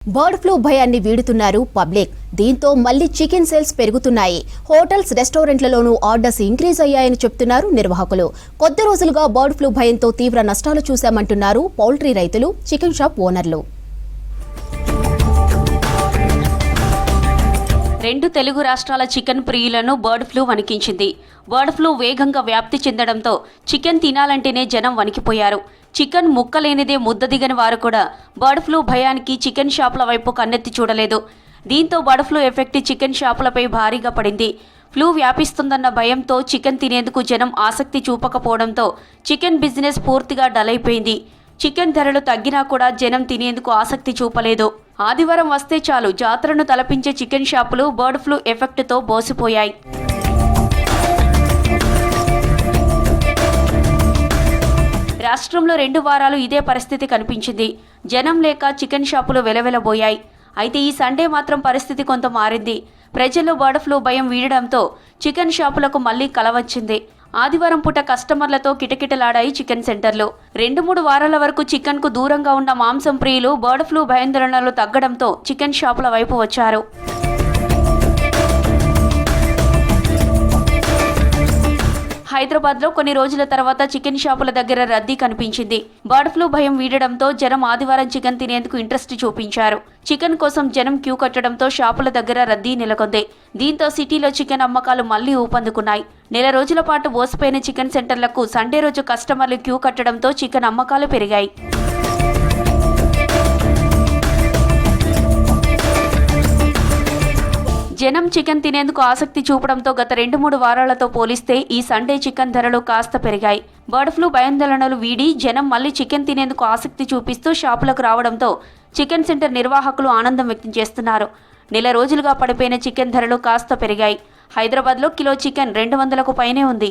Bird flu భయాన్ని వీడుతున్నారు public. దీంతో మళ్లీ చికెన్ సేల్స్ పెరుగుతున్నాయి. హోటల్స్, రెస్టారెంట్లలోనూ ఆర్డర్స్ ఇంక్రీజ్ అయ్యాయని చెప్తున్నారు నిర్వాహకులు. కొద్ది రోజులుగా బర్డ్ ఫ్లూ భయంతో తీవ్ర నష్టాలు చూశామంటున్నారు పౌల్ట్రీ రైతులు, చికెన్ షాప్ ఓనర్లు. రెండు తెలుగు రాష్ట్రాల చికెన్ ప్రియులను బర్డ్ ఫ్లూ వణికించింది. బర్డ్ ఫ్లూ వేగంగా వ్యాప్తి చెందడంతో చికెన్ తినాలంటేనే జనం వణికిపోయారు. చికెన్ ముక్కలేనిదే ముద్ద దిగని వారు కూడా బర్డ్ ఫ్లూ భయానికి చికెన్ షాపుల వైపు కన్నెత్తి చూడలేదు. దీంతో బర్డ్ ఫ్లూ ఎఫెక్ట్ చికెన్ షాపులపై భారీగా పడింది. ఫ్లూ వ్యాపిస్తుందన్న భయంతో చికెన్ తినేందుకు జనం ఆసక్తి చూపకపోవడంతో చికెన్ బిజినెస్ పూర్తిగా డల్ అయిపోయింది. చికెన్ ధరలు తగ్గినా కూడా జనం తినేందుకు ఆసక్తి చూపలేదు. ఆదివారం వస్తే చాలు జాతరను తలపించే చికెన్ షాపులు బర్డ్ ఫ్లూ ఎఫెక్ట్తో బోసిపోయాయి. రాష్ట్రంలో 2 వారాలు ఇదే పరిస్థితి కనిపించింది. జనం లేక చికెన్ షాపులు వెలవెలబోయాయి. అయితే ఈ సండే మాత్రం పరిస్థితి కొంత మారింది. ప్రజల్లో బర్డ్ ఫ్లూ భయం వీడడంతో చికెన్ షాపులకు మళ్లీ కలవచ్చింది. ఆదివారం పూట కస్టమర్లతో కిటకిటలాడాయి చికెన్ సెంటర్లు. 2-3 వారాల వరకు చికెన్కు దూరంగా ఉన్న మాంసం ప్రియులు బర్డ్ ఫ్లూ భయాందోళనలు తగ్గడంతో చికెన్ షాపుల వైపు వచ్చారు. హైదరాబాద్లో కొన్ని రోజుల తర్వాత చికెన్ షాపుల దగ్గర రద్దీ కనిపించింది. బర్డ్ ఫ్లూ భయం వీడడంతో జనం ఆదివారం చికెన్ తినేందుకు ఇంట్రెస్ట్ చూపించారు. చికెన్ కోసం జనం క్యూ కట్టడంతో షాపుల దగ్గర రద్దీ నెలకొంది. దీంతో సిటీలో చికెన్ అమ్మకాలు మళ్లీ ఊపందుకున్నాయి. నెల రోజుల పాటు బోసిపోయిన చికెన్ సెంటర్లకు సండే రోజు కస్టమర్లు క్యూ కట్టడంతో చికెన్ అమ్మకాలు పెరిగాయి. జనం చికెన్ తినేందుకు ఆసక్తి చూపడంతో గత 2-3 వారాలతో పోలిస్తే ఈ సండే చికెన్ ధరలు కాస్త పెరిగాయి. బర్డ్ ఫ్లూ భయాందోళనలు వీడి జనం మళ్లీ చికెన్ తినేందుకు ఆసక్తి చూపిస్తూ షాపులకు రావడంతో చికెన్ సెంటర్ నిర్వాహకులు ఆనందం వ్యక్తం చేస్తున్నారు. నెల రోజులుగా పడిపోయిన చికెన్ ధరలు కాస్త పెరిగాయి. హైదరాబాద్లో కిలో చికెన్ 200కు పైనే ఉంది.